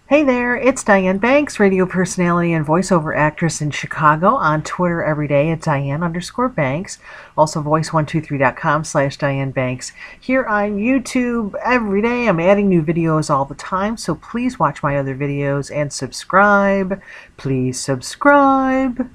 Hey there, it's Diane Banks, radio personality and voiceover actress in Chicago. On Twitter every day at Diane_Banks. Also voice123.com/Diane Banks. Here on YouTube every day. I'm adding new videos all the time, so please watch my other videos and subscribe. Please subscribe.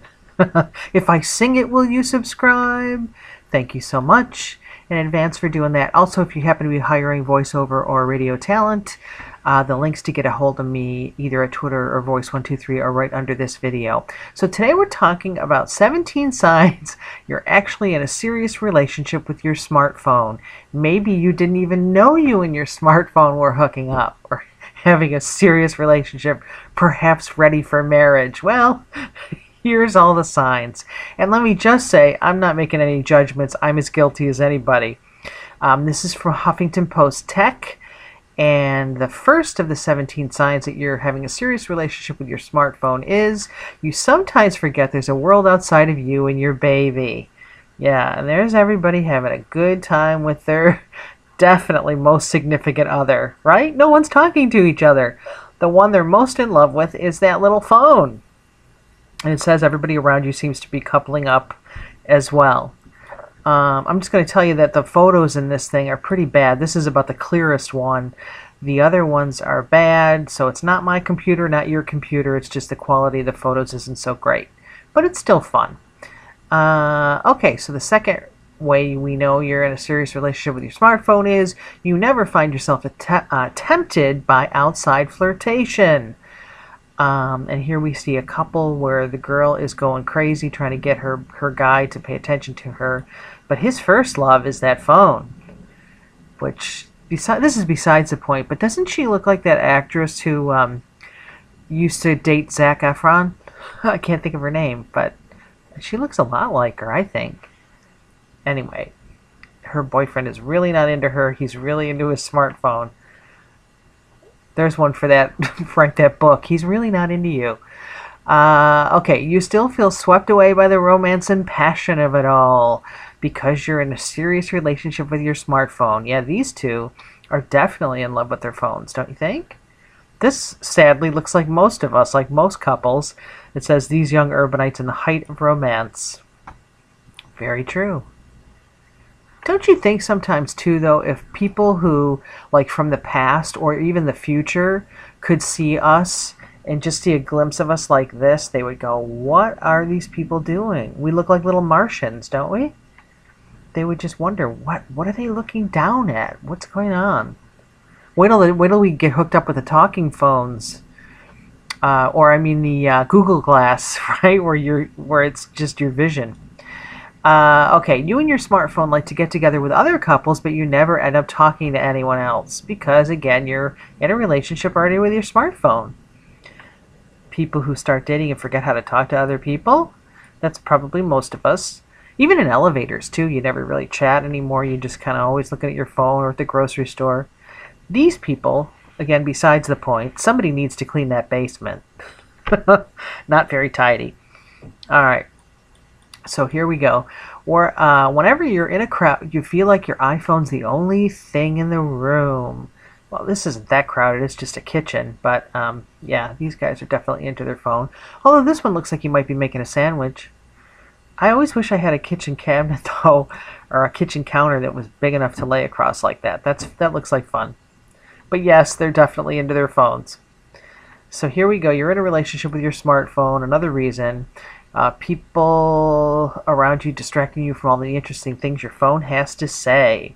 If I sing it, will you subscribe? Thank you so much in advance for doing that. Also, if you happen to be hiring voiceover or radio talent, the links to get a hold of me either at Twitter or Voice123 are right under this video. So today we're talking about 17 signs you're actually in a serious relationship with your smartphone. Maybe you didn't even know you and your smartphone were hooking up or having a serious relationship, perhaps ready for marriage. Well, here's all the signs. And let me just say, I'm not making any judgments. I'm as guilty as anybody. This is from Huffington Post Tech. And the first of the 17 signs that you're having a serious relationship with your smartphone is you sometimes forget there's a world outside of you and your baby. Yeah, and there's everybody having a good time with their definitely most significant other, right? No one's talking to each other. The one they're most in love with is that little phone. And it says everybody around you seems to be coupling up as well. I'm just going to tell you that the photos in this thing are pretty bad. This is about the clearest one. The other ones are bad, so it's not my computer, not your computer. It's just the quality of the photos isn't so great. But it's still fun. Okay, so the second way we know you're in a serious relationship with your smartphone is you never find yourself tempted by outside flirtation. And here we see a couple where the girl is going crazy trying to get her guy to pay attention to her. But his first love is that phone. Which, this is besides the point, but doesn't she look like that actress who used to date Zac Efron? I can't think of her name, but she looks a lot like her, I think. Anyway, her boyfriend is really not into her. He's really into his smartphone. There's one for that. Write that book. He's really not into you. Okay, you still feel swept away by the romance and passion of it all because you're in a serious relationship with your smartphone. Yeah, these two are definitely in love with their phones, don't you think? This sadly looks like most of us, like most couples. It says these young urbanites in the height of romance. Very true. Don't you think sometimes, too, though, if people who, like from the past or even the future, could see us and just see a glimpse of us like this, they would go, what are these people doing? We look like little Martians, don't we? They would just wonder, what are they looking down at? What's going on? Wait till we get hooked up with the talking phones. Or, I mean, the Google Glass, right, where it's just your vision. Okay, you and your smartphone like to get together with other couples, but you never end up talking to anyone else because, again, you're in a relationship already with your smartphone. People who start dating and forget how to talk to other people, that's probably most of us. Even in elevators, too, you never really chat anymore. You just kind of always looking at your phone or at the grocery store. These people, again, besides the point, somebody needs to clean that basement. Not very tidy. All right. So here we go. Or whenever you're in a crowd, you feel like your iPhone's the only thing in the room. Well, this isn't that crowded. It's just a kitchen. But yeah, these guys are definitely into their phone. Although this one looks like he might be making a sandwich. I always wish I had a kitchen cabinet, though, or a kitchen counter that was big enough to lay across like that. That looks like fun. But yes, they're definitely into their phones. So here we go. You're in a relationship with your smartphone. Another reason. People around you distracting you from all the interesting things your phone has to say.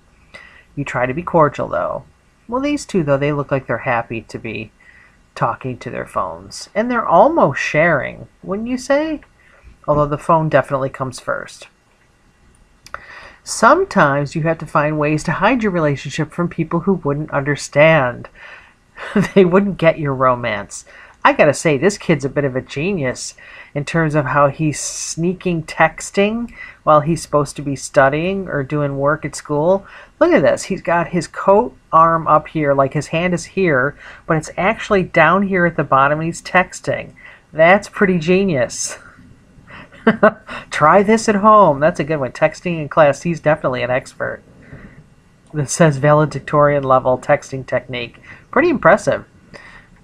You try to be cordial, though. Well, these two, though, they look like they're happy to be talking to their phones. And they're almost sharing, wouldn't you say? Although the phone definitely comes first. Sometimes you have to find ways to hide your relationship from people who wouldn't understand. They wouldn't get your romance. I gotta say, this kid's a bit of a genius in terms of how he's sneaking texting while he's supposed to be studying or doing work at school. Look at this. He's got his coat arm up here, like his hand is here, but it's actually down here at the bottom and he's texting. That's pretty genius. Try this at home. That's a good one. Texting in class. He's definitely an expert. This says valedictorian level texting technique. Pretty impressive.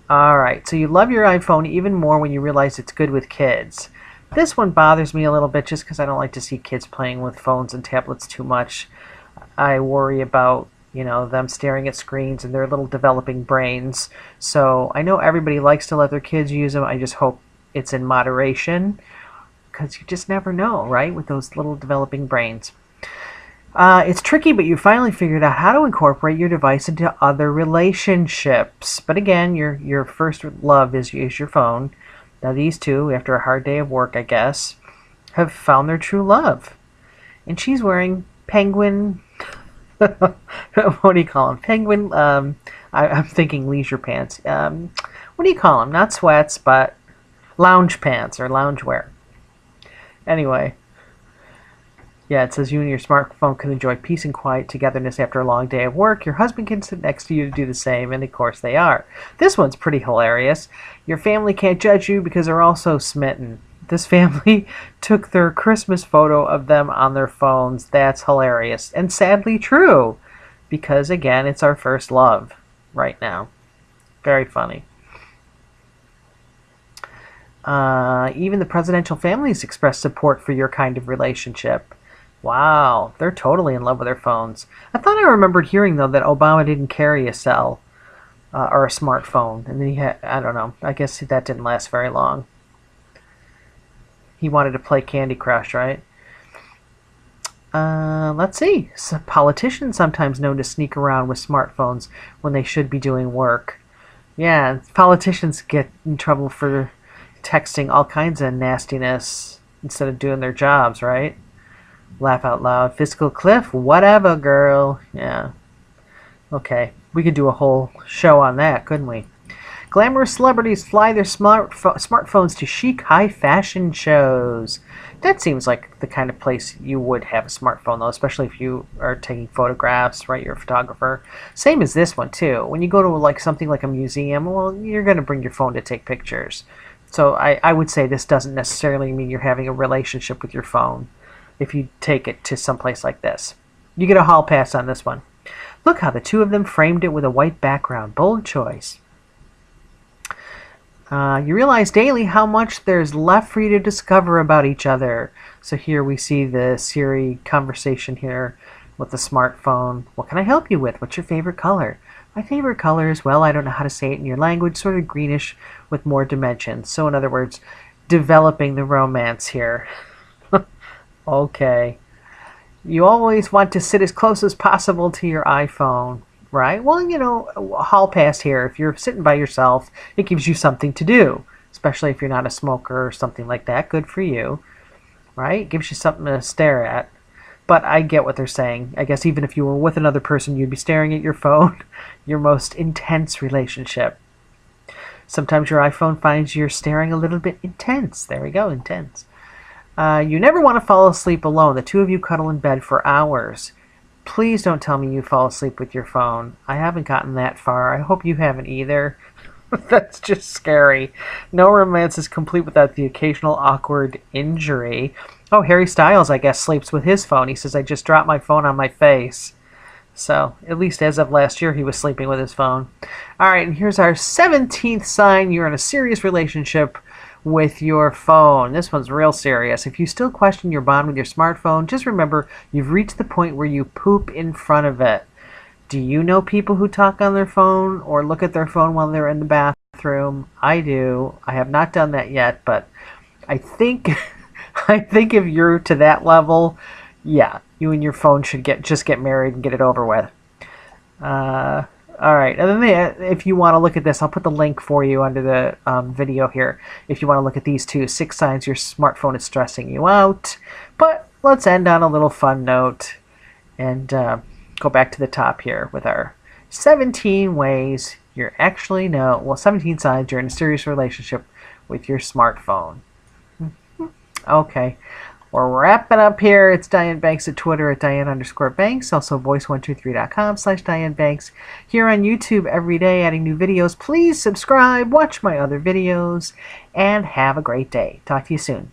Alright, so you love your iPhone even more when you realize it's good with kids. This one bothers me a little bit just because I don't like to see kids playing with phones and tablets too much. I worry about, them staring at screens and their little developing brains. So I know everybody likes to let their kids use them. I just hope it's in moderation because you just never know, right, with those little developing brains. It's tricky, but you finally figured out how to incorporate your device into other relationships. But again, your first love is your phone. Now these two, after a hard day of work, I guess, have found their true love. And she's wearing penguin. What do you call them? Penguin. I'm thinking leisure pants. What do you call them? Not sweats, but lounge pants or loungewear. Anyway. Yeah, it says you and your smartphone can enjoy peace and quiet togetherness after a long day of work. Your husband can sit next to you to do the same, and of course they are. This one's pretty hilarious. Your family can't judge you because they're also smitten. This family took their Christmas photo of them on their phones. That's hilarious. And sadly true. Because, again, it's our first love right now. Very funny. Even the presidential families express support for your kind of relationship. Wow, they're totally in love with their phones. I thought I remembered hearing, though, that Obama didn't carry a cell or a smartphone. And then he had, I don't know, I guess that didn't last very long. He wanted to play Candy Crush, right? Let's see. So politicians sometimes known to sneak around with smartphones when they should be doing work. Yeah, politicians get in trouble for texting all kinds of nastiness instead of doing their jobs, right? Laugh out loud. Fiscal cliff? Whatever, girl. Yeah. Okay. We could do a whole show on that, couldn't we? Glamorous celebrities fly their smartphones to chic high fashion shows. That seems like the kind of place you would have a smartphone, though, especially if you are taking photographs, right? You're a photographer. Same as this one, too. When you go to something like a museum, well, you're going to bring your phone to take pictures. So I would say this doesn't necessarily mean you're having a relationship with your phone if you take it to someplace like this. You get a hall pass on this one. Look how the two of them framed it with a white background. Bold choice. You realize daily how much there's left for you to discover about each other. So here we see the Siri conversation here with the smartphone. What can I help you with? What's your favorite color? My favorite color is, well, I don't know how to say it in your language, sort of greenish with more dimensions. So in other words, developing the romance here. Okay. You always want to sit as close as possible to your iPhone, right? Well, hall pass here. If you're sitting by yourself, it gives you something to do, especially if you're not a smoker or something like that. Good for you, right? It gives you something to stare at. But I get what they're saying. I guess even if you were with another person, you'd be staring at your phone. Your most intense relationship. Sometimes your iPhone finds you're staring a little bit intense. There we go, intense. You never want to fall asleep alone. The two of you cuddle in bed for hours. Please don't tell me you fall asleep with your phone. I haven't gotten that far. I hope you haven't either. That's just scary. No romance is complete without the occasional awkward injury. Oh, Harry Styles, I guess, sleeps with his phone. He says, I just dropped my phone on my face. So, at least as of last year, he was sleeping with his phone. All right, and here's our 17th sign you're in a serious relationship with your phone. This one's real serious. If you still question your bond with your smartphone, just remember you've reached the point where you poop in front of it. Do you know people who talk on their phone or look at their phone while they're in the bathroom? I do. I have not done that yet, but I think if you're to that level, yeah, you and your phone should just get married and get it over with. All right, and then if you want to look at this, I'll put the link for you under the video here. If you want to look at these 6 signs your smartphone is stressing you out. But let's end on a little fun note and go back to the top here with our 17 ways you're 17 signs you're in a serious relationship with your smartphone. Okay. We're wrapping up here. It's Diane Banks at Twitter at Diane_Banks. Also voice123.com/Diane Banks. Here on YouTube every day adding new videos. Please subscribe, watch my other videos, and have a great day. Talk to you soon.